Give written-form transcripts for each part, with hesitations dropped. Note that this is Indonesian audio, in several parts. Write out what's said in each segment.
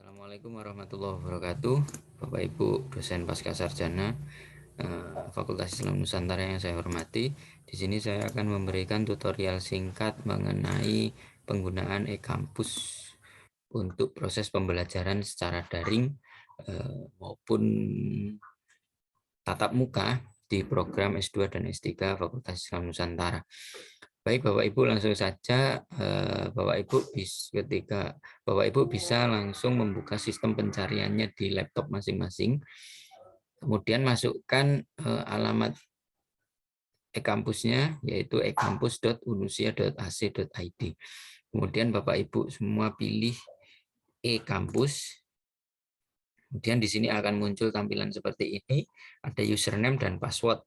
Assalamualaikum warahmatullahi wabarakatuh, Bapak Ibu dosen Pascasarjana Fakultas Islam Nusantara yang saya hormati. Di sini saya akan memberikan tutorial singkat mengenai penggunaan e-kampus untuk proses pembelajaran secara daring maupun tatap muka di program S2 dan S3 Fakultas Islam Nusantara. Baik Bapak Ibu, langsung saja Bapak Ibu bisa langsung membuka sistem pencariannya di laptop masing-masing. Kemudian masukkan alamat e-kampusnya yaitu ekampus.unusia.ac.id. Kemudian Bapak Ibu semua pilih e-kampus. Kemudian di sini akan muncul tampilan seperti ini, ada username dan password.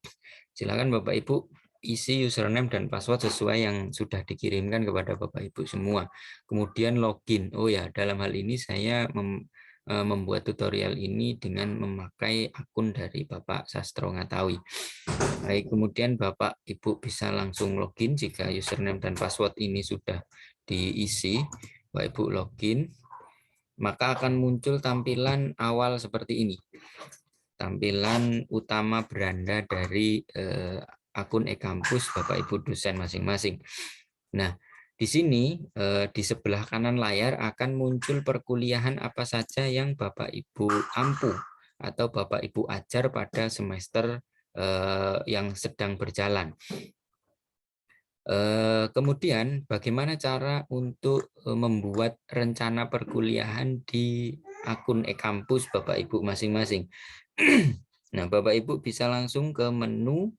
Silakan Bapak Ibu isi username dan password sesuai yang sudah dikirimkan kepada Bapak Ibu semua. Kemudian login. Oh ya, dalam hal ini saya membuat tutorial ini dengan memakai akun dari Bapak Sastro Ngatawi. Baik, kemudian Bapak Ibu bisa langsung login jika username dan password ini sudah diisi. Bapak Ibu login, maka akan muncul tampilan awal seperti ini. Tampilan utama beranda dari akun e-kampus Bapak Ibu dosen masing-masing. Nah, di sini di sebelah kanan layar akan muncul perkuliahan apa saja yang Bapak Ibu ampu atau Bapak Ibu ajar pada semester yang sedang berjalan. Kemudian bagaimana cara untuk membuat rencana perkuliahan di akun e-kampus Bapak Ibu masing-masing. Nah, Bapak Ibu bisa langsung ke menu,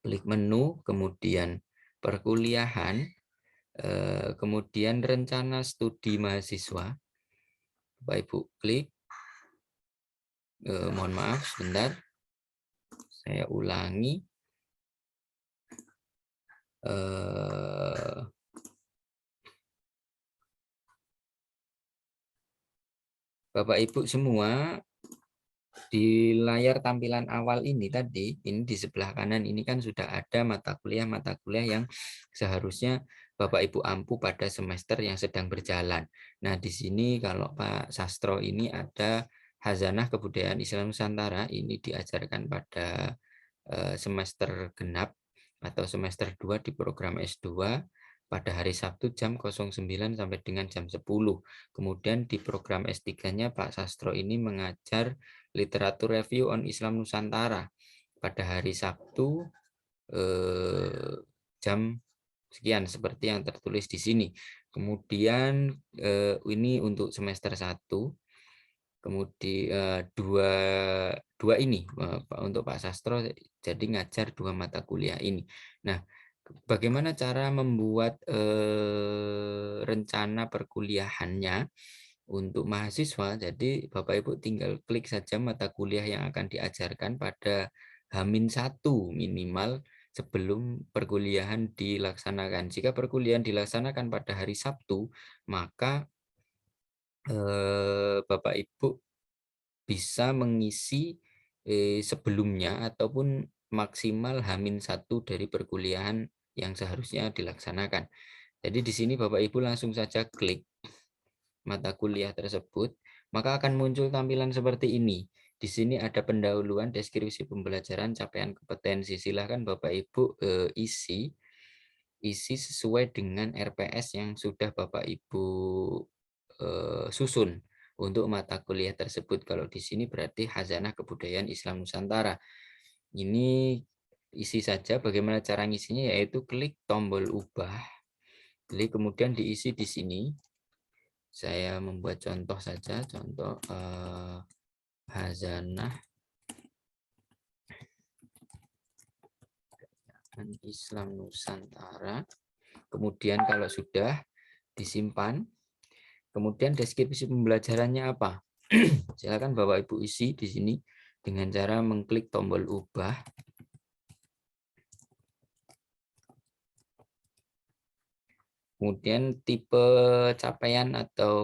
klik menu, kemudian perkuliahan, kemudian rencana studi mahasiswa. Bapak Ibu klik, mohon maaf sebentar, saya ulangi. Bapak Ibu semua di layar tampilan awal ini tadi, ini di sebelah kanan ini kan sudah ada mata kuliah yang seharusnya Bapak Ibu ampu pada semester yang sedang berjalan. Nah, di sini kalau Pak Sastro ini ada Hazanah Kebudayaan Islam Nusantara, ini diajarkan pada semester genap atau semester 2 di program S2 pada hari Sabtu jam 09 sampai dengan jam 10. Kemudian di program S3-nya Pak Sastro ini mengajar literatur review on Islam Nusantara pada hari Sabtu jam sekian seperti yang tertulis di sini. Kemudian ini untuk semester 1. Kemudian dua ini untuk Pak Sastro jadi ngajar 2 mata kuliah ini. Nah, bagaimana cara membuat rencana perkuliahannya untuk mahasiswa? Jadi Bapak Ibu tinggal klik saja mata kuliah yang akan diajarkan pada H-1 minimal sebelum perkuliahan dilaksanakan. Jika perkuliahan dilaksanakan pada hari Sabtu, maka Bapak Ibu bisa mengisi sebelumnya ataupun maksimal H-1 dari perkuliahan yang seharusnya dilaksanakan. Jadi di sini Bapak Ibu langsung saja klik mata kuliah tersebut, maka akan muncul tampilan seperti ini. Di sini ada pendahuluan, deskripsi pembelajaran, capaian kompetensi. Silakan Bapak Ibu isi sesuai dengan RPS yang sudah Bapak Ibu susun untuk mata kuliah tersebut. Kalau di sini berarti Hazanah Kebudayaan Islam Nusantara. Ini isi saja bagaimana cara ngisinya, yaitu klik tombol ubah, klik kemudian diisi di sini. Saya membuat contoh saja, contoh Hazanah Islam Nusantara. Kemudian kalau sudah disimpan, kemudian deskripsi pembelajarannya apa? Silakan Bapak Ibu isi di sini dengan cara mengklik tombol ubah. Kemudian tipe capaian atau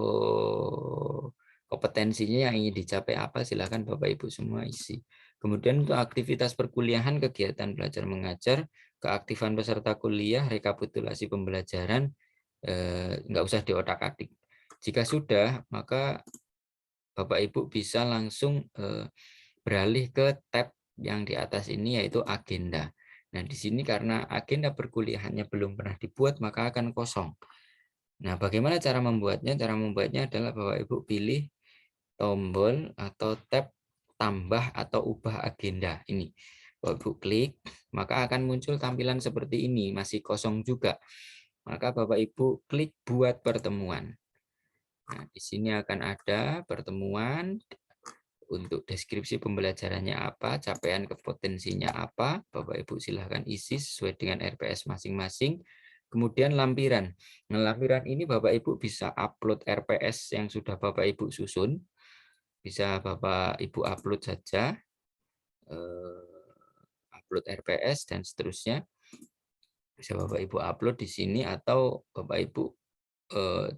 kompetensinya yang ingin dicapai apa, silakan Bapak Ibu semua isi. Kemudian untuk aktivitas perkuliahan, kegiatan belajar mengajar, keaktifan peserta kuliah, rekapitulasi pembelajaran, nggak usah diotak-atik. Jika sudah, maka Bapak Ibu bisa langsung beralih ke tab yang di atas ini, yaitu agenda. Nah, di sini karena agenda perkuliahannya belum pernah dibuat, maka akan kosong. Nah, bagaimana cara membuatnya? Cara membuatnya adalah Bapak Ibu pilih tombol atau tab tambah atau ubah agenda. Ini Bapak Ibu klik, maka akan muncul tampilan seperti ini, masih kosong juga. Maka Bapak Ibu klik buat pertemuan. Nah, di sini akan ada pertemuan, untuk deskripsi pembelajarannya apa, capaian kompetensinya apa, Bapak Ibu silahkan isi sesuai dengan RPS masing-masing. Kemudian lampiran. Nah, lampiran ini Bapak Ibu bisa upload RPS yang sudah Bapak Ibu susun. Bisa Bapak Ibu upload saja, upload RPS dan seterusnya. Bisa Bapak Ibu upload di sini, atau Bapak Ibu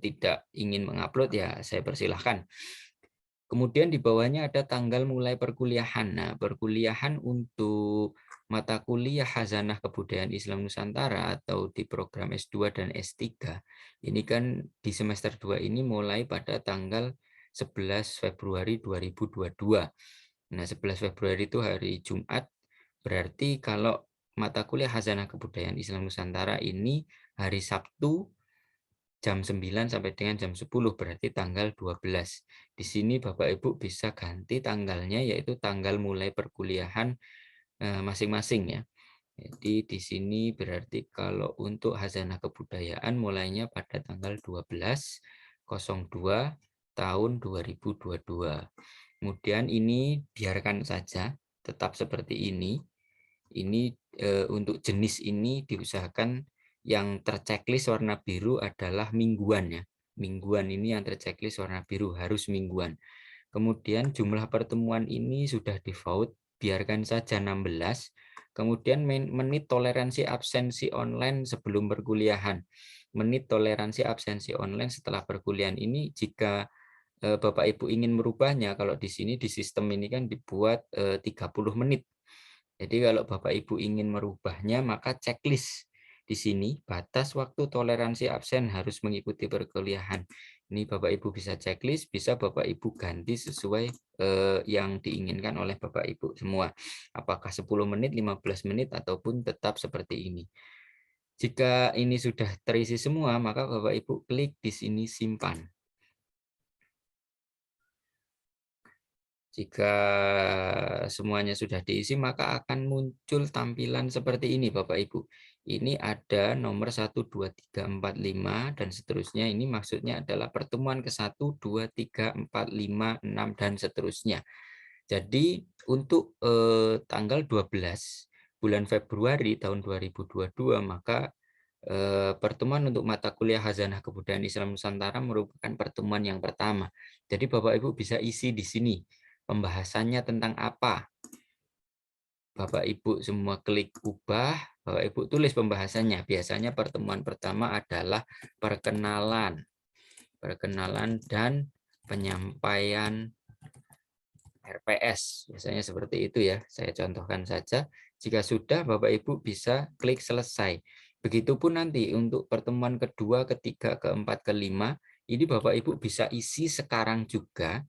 tidak ingin mengupload, ya saya persilahkan. Kemudian di bawahnya ada tanggal mulai perkuliahan. Nah, perkuliahan untuk mata kuliah Khazanah Kebudayaan Islam Nusantara atau di program S2 dan S3, ini kan di semester 2 ini mulai pada tanggal 11 Februari 2022. Nah, 11 Februari itu hari Jumat, berarti kalau mata kuliah Khazanah Kebudayaan Islam Nusantara ini hari Sabtu jam 9 sampai dengan jam 10, berarti tanggal 12. Di sini Bapak Ibu bisa ganti tanggalnya, yaitu tanggal mulai perkuliahan masing-masing ya. Jadi di sini berarti kalau untuk Khazanah Kebudayaan mulainya pada tanggal 12/02 tahun 2022. Kemudian ini biarkan saja tetap seperti ini. Ini untuk jenis ini diusahakan yang terchecklist warna biru adalah mingguan ya. Mingguan ini yang terchecklist warna biru, harus mingguan. Kemudian jumlah pertemuan ini sudah default, biarkan saja 16. Kemudian menit toleransi absensi online sebelum perkuliahan. Menit toleransi absensi online setelah perkuliahan ini, jika Bapak Ibu ingin merubahnya, kalau di sini di sistem ini kan dibuat 30 menit. Jadi kalau Bapak Ibu ingin merubahnya, maka checklist di sini batas waktu toleransi absen harus mengikuti perkuliahan. Ini Bapak Ibu bisa checklist, bisa Bapak Ibu ganti sesuai yang diinginkan oleh Bapak Ibu semua. Apakah 10 menit, 15 menit, ataupun tetap seperti ini. Jika ini sudah terisi semua, maka Bapak Ibu klik di sini simpan. Jika semuanya sudah diisi, maka akan muncul tampilan seperti ini, Bapak Ibu. Ini ada nomor 1, 2, 3, 4, 5, dan seterusnya. Ini maksudnya adalah pertemuan ke-1, 2, 3, 4, 5, 6, dan seterusnya. Jadi untuk tanggal 12 bulan Februari tahun 2022, maka pertemuan untuk mata kuliah Khazanah Kebudayaan Islam Nusantara merupakan pertemuan yang pertama. Jadi Bapak Ibu bisa isi di sini. Pembahasannya tentang apa? Bapak Ibu semua klik ubah, Bapak Ibu tulis pembahasannya. Biasanya pertemuan pertama adalah perkenalan. Perkenalan dan penyampaian RPS. Biasanya seperti itu ya. Saya contohkan saja. Jika sudah, Bapak Ibu bisa klik selesai. Begitupun nanti untuk pertemuan kedua, ketiga, keempat, kelima, ini Bapak Ibu bisa isi sekarang juga,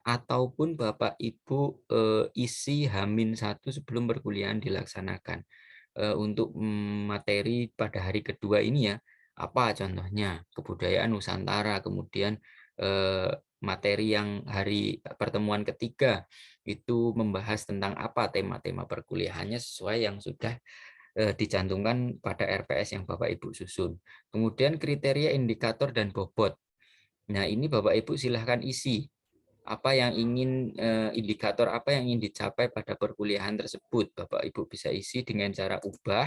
ataupun Bapak Ibu isi H-1 sebelum perkuliahan dilaksanakan. Untuk materi pada hari kedua ini ya, apa contohnya? Kebudayaan Nusantara, kemudian materi yang hari pertemuan ketiga itu membahas tentang apa, tema-tema perkuliahannya sesuai yang sudah dicantumkan pada RPS yang Bapak Ibu susun. Kemudian kriteria indikator dan bobot. Nah, ini Bapak Ibu silahkan isi apa yang ingin indikator apa yang ingin dicapai pada perkuliahan tersebut. Bapak Ibu bisa isi dengan cara ubah.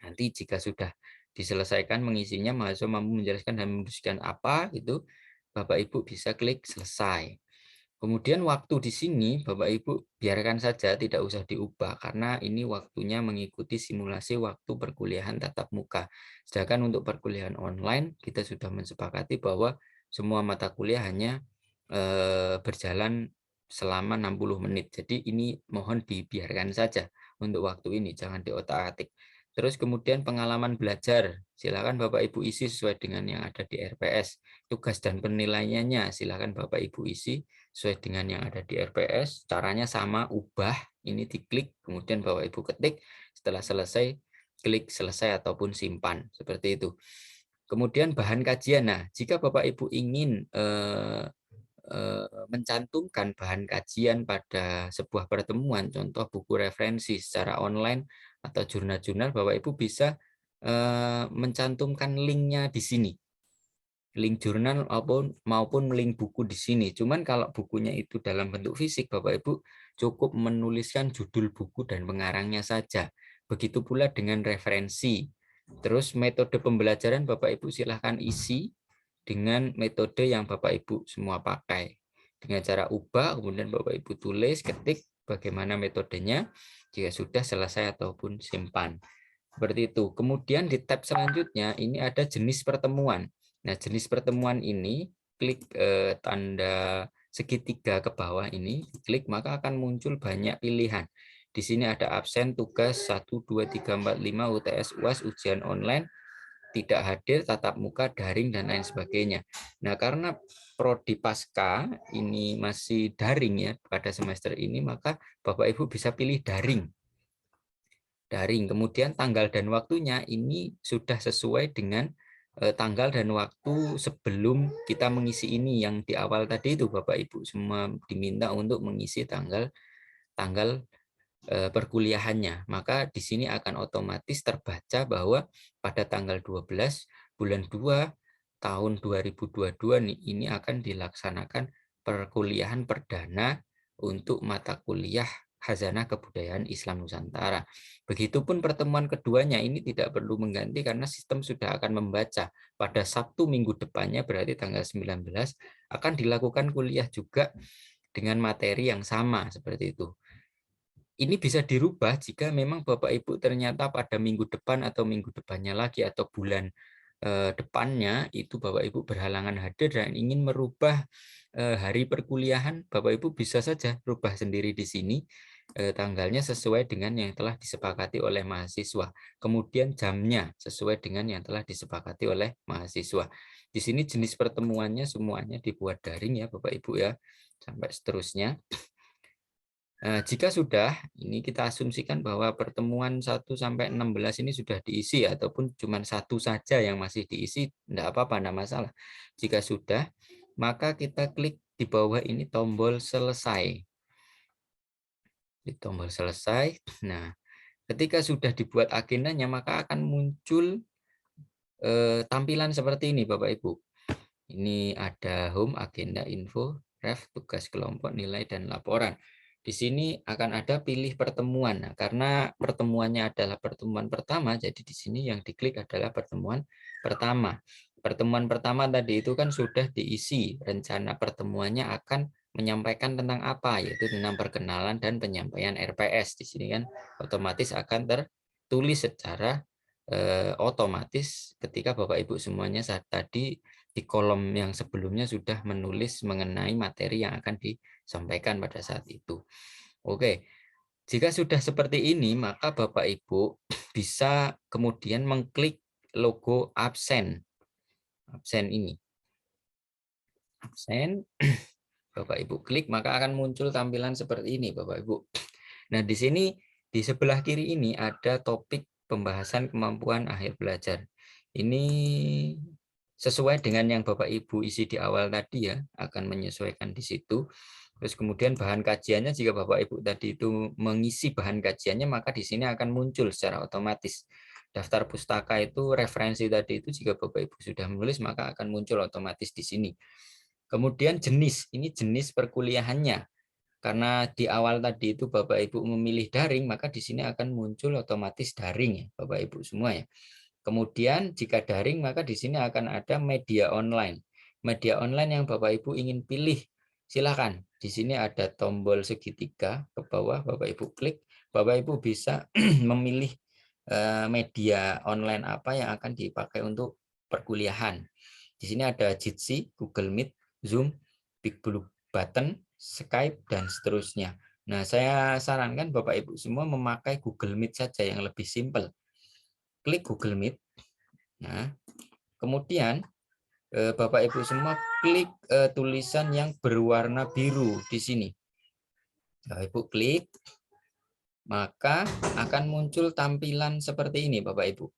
Nanti jika sudah diselesaikan mengisinya, mahasiswa mampu menjelaskan dan menuliskan apa gitu, Bapak Ibu bisa klik selesai. Kemudian waktu di sini Bapak Ibu biarkan saja, tidak usah diubah karena ini waktunya mengikuti simulasi waktu perkuliahan tatap muka. Sedangkan untuk perkuliahan online kita sudah mensepakati bahwa semua mata kuliah hanya berjalan selama 60 menit. Jadi ini mohon dibiarkan saja untuk waktu ini, jangan diotak-atik. Terus kemudian pengalaman belajar, silakan Bapak Ibu isi sesuai dengan yang ada di RPS. Tugas dan penilaiannya, silakan Bapak Ibu isi sesuai dengan yang ada di RPS. Caranya sama, ubah, ini diklik, kemudian Bapak Ibu ketik, setelah selesai, klik selesai ataupun simpan, seperti itu. Kemudian bahan kajian, nah jika Bapak Ibu ingin mencantumkan bahan kajian pada sebuah pertemuan, contoh buku referensi secara online atau jurnal-jurnal, Bapak Ibu bisa mencantumkan linknya di sini, link jurnal maupun link buku di sini. Cuman kalau bukunya itu dalam bentuk fisik, Bapak Ibu cukup menuliskan judul buku dan pengarangnya saja. Begitu pula dengan referensi. Terus metode pembelajaran Bapak Ibu silahkan isi dengan metode yang Bapak Ibu semua pakai. Dengan cara ubah, kemudian Bapak Ibu tulis, ketik bagaimana metodenya, jika sudah selesai ataupun simpan. Seperti itu. Kemudian di tab selanjutnya, ini ada jenis pertemuan. Nah, jenis pertemuan ini, klik tanda segitiga ke bawah ini, klik maka akan muncul banyak pilihan. Di sini ada absen, tugas 1, 2, 3, 4, 5, UTS, UAS, ujian online, tidak hadir, tatap muka, daring, dan lain sebagainya. Nah, karena Prodi Pasca ini masih daring ya pada semester ini, maka Bapak Ibu bisa pilih daring. Daring. Kemudian tanggal dan waktunya ini sudah sesuai dengan tanggal dan waktu sebelum kita mengisi ini, yang di awal tadi itu Bapak Ibu semua diminta untuk mengisi tanggal perkuliahannya, maka di sini akan otomatis terbaca bahwa pada tanggal 12 bulan 2 tahun 2022 ini akan dilaksanakan perkuliahan perdana untuk mata kuliah Khazanah Kebudayaan Islam Nusantara. Begitupun pertemuan keduanya ini tidak perlu mengganti karena sistem sudah akan membaca pada Sabtu minggu depannya, berarti tanggal 19 akan dilakukan kuliah juga dengan materi yang sama seperti itu. Ini bisa dirubah jika memang Bapak Ibu ternyata pada minggu depan atau minggu depannya lagi atau bulan depannya itu Bapak Ibu berhalangan hadir dan ingin merubah hari perkuliahan, Bapak Ibu bisa saja rubah sendiri di sini tanggalnya sesuai dengan yang telah disepakati oleh mahasiswa. Kemudian jamnya sesuai dengan yang telah disepakati oleh mahasiswa. Di sini jenis pertemuannya semuanya dibuat daring ya Bapak Ibu ya, sampai seterusnya. Nah, jika sudah, ini kita asumsikan bahwa pertemuan 1 sampai 16 ini sudah diisi ataupun cuma satu saja yang masih diisi, tidak apa-apa, tidak masalah. Jika sudah, maka kita klik di bawah ini tombol selesai. Di tombol selesai. Nah, ketika sudah dibuat agendanya, maka akan muncul tampilan seperti ini, Bapak Ibu. Ini ada home, agenda, info, ref, tugas kelompok, nilai, dan laporan. Di sini akan ada pilih pertemuan. Nah, karena pertemuannya adalah pertemuan pertama, jadi di sini yang diklik adalah pertemuan pertama. Pertemuan pertama tadi itu kan sudah diisi. Rencana pertemuannya akan menyampaikan tentang apa, yaitu tentang perkenalan dan penyampaian RPS. Di sini kan otomatis akan tertulis secara otomatis ketika Bapak Ibu semuanya saat tadi di kolom yang sebelumnya sudah menulis mengenai materi yang akan disampaikan pada saat itu. Oke, jika sudah seperti ini, maka Bapak Ibu bisa kemudian mengklik logo absen. Absen ini. Absen, Bapak Ibu klik, maka akan muncul tampilan seperti ini, Bapak Ibu. Nah, di sini di sebelah kiri ini ada topik pembahasan kemampuan akhir belajar. Ini sesuai dengan yang Bapak Ibu isi di awal tadi ya, akan menyesuaikan di situ. Terus kemudian bahan kajiannya, jika Bapak Ibu tadi itu mengisi bahan kajiannya, maka di sini akan muncul secara otomatis. Daftar pustaka itu referensi tadi itu jika Bapak Ibu sudah menulis, maka akan muncul otomatis di sini. Kemudian jenis, ini jenis perkuliahannya. Karena di awal tadi itu Bapak Ibu memilih daring, maka di sini akan muncul otomatis daring ya, Bapak Ibu semua ya. Kemudian jika daring, maka di sini akan ada media online. Media online yang Bapak Ibu ingin pilih, silakan. Di sini ada tombol segitiga ke bawah, Bapak Ibu klik. Bapak Ibu bisa memilih media online apa yang akan dipakai untuk perkuliahan. Di sini ada Jitsi, Google Meet, Zoom, Big Blue Button, Skype, dan seterusnya. Nah, saya sarankan Bapak Ibu semua memakai Google Meet saja yang lebih simpel. klik Google Meet. Nah, kemudian Bapak Ibu semua klik tulisan yang berwarna biru di sini. Bapak Ibu klik, maka akan muncul tampilan seperti ini Bapak Ibu.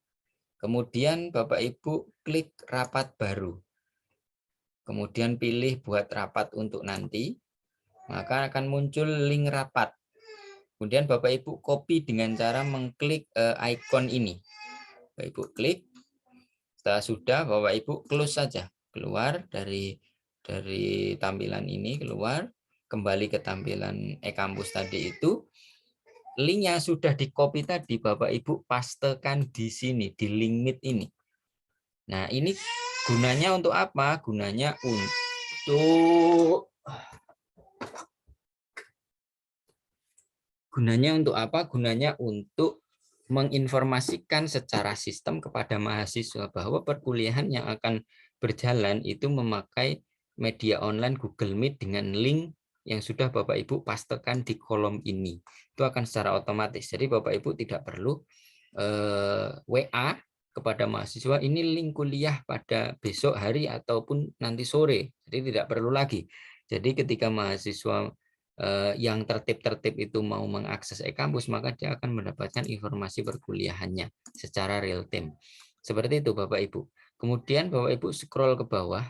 Kemudian Bapak Ibu klik rapat baru. Kemudian pilih buat rapat untuk nanti, maka akan muncul link rapat. Kemudian Bapak Ibu copy dengan cara mengklik icon ini. Bapak Ibu klik. Setelah sudah, Bapak Ibu close saja. Keluar dari tampilan ini, keluar. Kembali ke tampilan e-kampus tadi itu. Link yang sudah di-copy tadi, Bapak Ibu pastekan di sini, di link Meet ini. Nah, ini gunanya untuk apa? Gunanya untuk apa? Gunanya untuk menginformasikan secara sistem kepada mahasiswa bahwa perkuliahan yang akan berjalan itu memakai media online Google Meet dengan link yang sudah Bapak Ibu pastekan di kolom ini. Itu akan secara otomatis. Jadi Bapak Ibu tidak perlu WA kepada mahasiswa, ini link kuliah pada besok hari ataupun nanti sore. Jadi tidak perlu lagi. Jadi ketika mahasiswa yang tertib-tertib itu mau mengakses e-kampus, maka dia akan mendapatkan informasi perkuliahannya secara real time. Seperti itu Bapak Ibu. Kemudian Bapak Ibu scroll ke bawah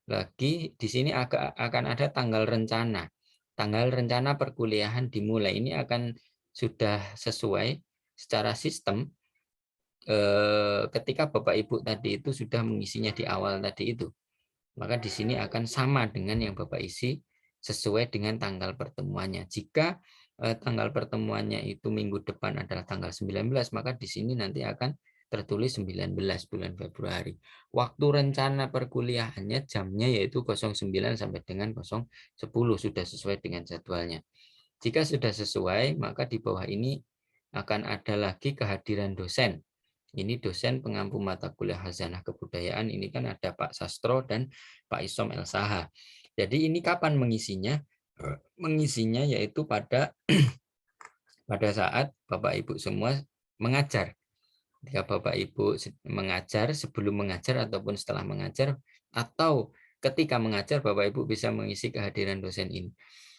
lagi, di sini akan ada tanggal rencana. Tanggal rencana perkuliahan dimulai ini akan sudah sesuai secara sistem ketika Bapak Ibu tadi itu sudah mengisinya di awal tadi itu. Maka di sini akan sama dengan yang Bapak isi sesuai dengan tanggal pertemuannya. Jika tanggal pertemuannya itu minggu depan adalah tanggal 19, maka di sini nanti akan tertulis 19 bulan Februari. Waktu rencana perkuliahannya jamnya yaitu 09 sampai dengan 010 sudah sesuai dengan jadwalnya. Jika sudah sesuai, maka di bawah ini akan ada lagi kehadiran dosen. Ini dosen pengampu mata kuliah Hazanah Kebudayaan. Ini kan ada Pak Sastro dan Pak Isom LSH. Jadi ini kapan mengisinya? Mengisinya yaitu pada saat Bapak Ibu semua mengajar. Ketika Bapak Ibu mengajar, sebelum mengajar ataupun setelah mengajar, atau ketika mengajar Bapak Ibu bisa mengisi kehadiran dosen ini.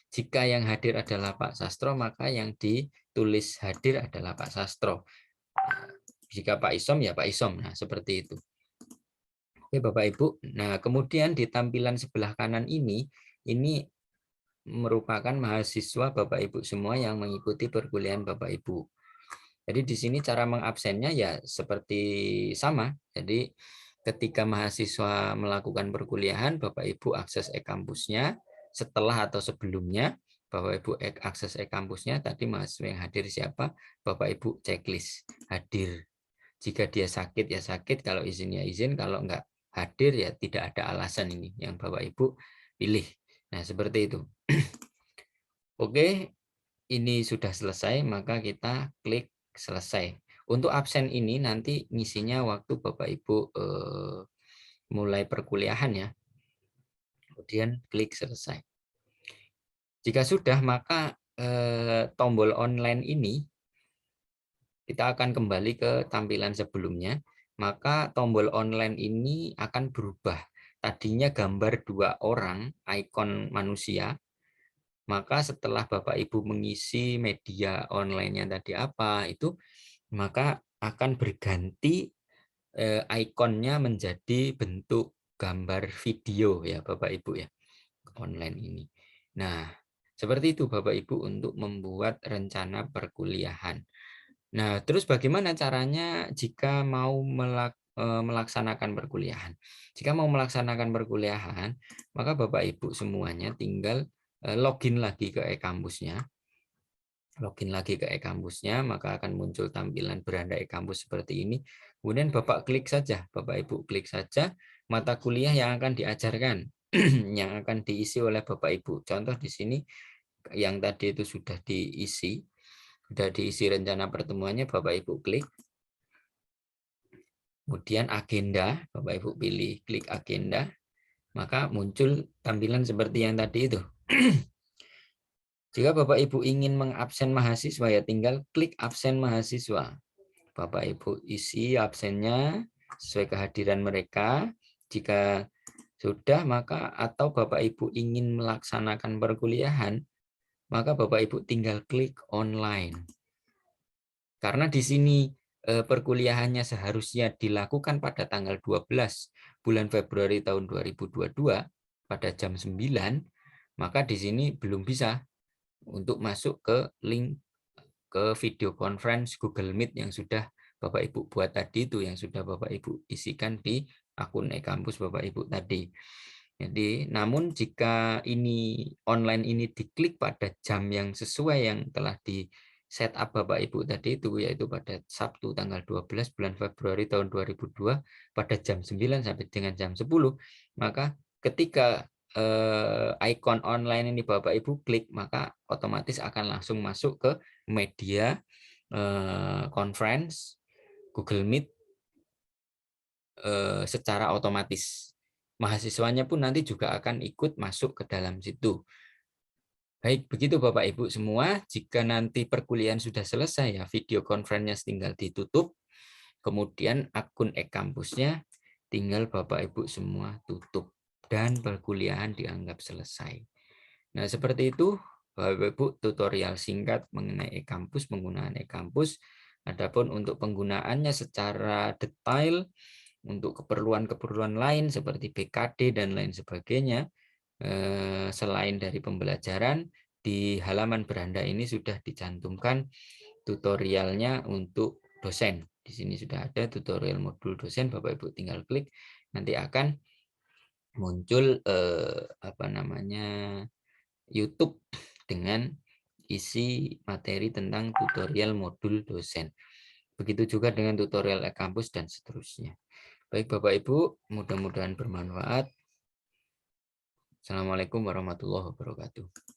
Jika yang hadir adalah Pak Sastro, maka yang ditulis hadir adalah Pak Sastro. Jika Pak Isom, ya Pak Isom. Nah, seperti itu. Oke, Bapak Ibu. Nah, kemudian di tampilan sebelah kanan ini merupakan mahasiswa Bapak Ibu semua yang mengikuti perkuliahan Bapak Ibu. Jadi di sini cara mengabsennya ya seperti sama. Jadi ketika mahasiswa melakukan perkuliahan, Bapak Ibu akses e-kampusnya. Setelah atau sebelumnya, Bapak Ibu akses e-kampusnya. Tadi mahasiswa yang hadir siapa? Bapak Ibu checklist hadir. Jika dia sakit ya sakit, kalau izin ya izin, kalau enggak hadir ya tidak ada alasan ini yang Bapak Ibu pilih. Nah, seperti itu. Oke, ini sudah selesai, maka kita klik selesai. Untuk absen ini nanti ngisinya waktu Bapak Ibu mulai perkuliahan ya. Kemudian klik selesai. Jika sudah, maka tombol online ini kita akan kembali ke tampilan sebelumnya, maka tombol online ini akan berubah. Tadinya gambar 2 orang, ikon manusia, maka setelah Bapak Ibu mengisi media online-nya tadi apa, itu maka akan berganti ikonnya menjadi bentuk gambar video ya Bapak Ibu ya, online ini. Nah, seperti itu Bapak Ibu untuk membuat rencana perkuliahan. Nah, terus bagaimana caranya jika mau melaksanakan perkuliahan? Jika mau melaksanakan perkuliahan, maka Bapak Ibu semuanya tinggal login lagi ke e-kampusnya. Login lagi ke e-kampusnya, maka akan muncul tampilan beranda e-kampus seperti ini. Kemudian Bapak klik saja, Bapak Ibu klik saja mata kuliah yang akan diajarkan, yang akan diisi oleh Bapak Ibu. Contoh di sini yang tadi itu sudah diisi rencana pertemuannya, Bapak Ibu klik. Kemudian agenda, Bapak Ibu pilih klik agenda, maka muncul tampilan seperti yang tadi itu. Jika Bapak Ibu ingin mengabsen mahasiswa ya tinggal klik absen mahasiswa. Bapak Ibu isi absennya sesuai kehadiran mereka. Jika sudah, maka atau Bapak Ibu ingin melaksanakan perkuliahan, maka Bapak Ibu tinggal klik online. Karena di sini perkuliahannya seharusnya dilakukan pada tanggal 12 bulan Februari tahun 2022 pada jam 9, maka di sini belum bisa untuk masuk ke link ke video conference Google Meet yang sudah Bapak Ibu buat tadi itu, yang sudah Bapak Ibu isikan di akun e-kampus Bapak Ibu tadi. Jadi, namun jika ini online ini diklik pada jam yang sesuai yang telah di setup Bapak Ibu tadi itu, yaitu pada Sabtu tanggal 12 bulan Februari tahun 2002 pada jam 9 sampai dengan jam 10, maka ketika ikon online ini Bapak Ibu klik, maka otomatis akan langsung masuk ke media conference Google Meet secara otomatis. Mahasiswanya pun nanti juga akan ikut masuk ke dalam situ. Baik, begitu Bapak Ibu semua. Jika nanti perkuliahan sudah selesai, ya video conference-nya tinggal ditutup, kemudian akun e-kampusnya tinggal Bapak Ibu semua tutup, dan perkuliahan dianggap selesai. Nah, seperti itu Bapak Ibu tutorial singkat mengenai e-kampus, penggunaan e-kampus. Adapun untuk penggunaannya secara detail, untuk keperluan-keperluan lain seperti BKD dan lain sebagainya, selain dari pembelajaran, di halaman beranda ini sudah dicantumkan tutorialnya untuk dosen. Di sini sudah ada tutorial modul dosen, Bapak Ibu tinggal klik, nanti akan muncul YouTube dengan isi materi tentang tutorial modul dosen. Begitu juga dengan tutorial e-kampus dan seterusnya. Baik Bapak Ibu, mudah-mudahan bermanfaat. Assalamualaikum warahmatullahi wabarakatuh.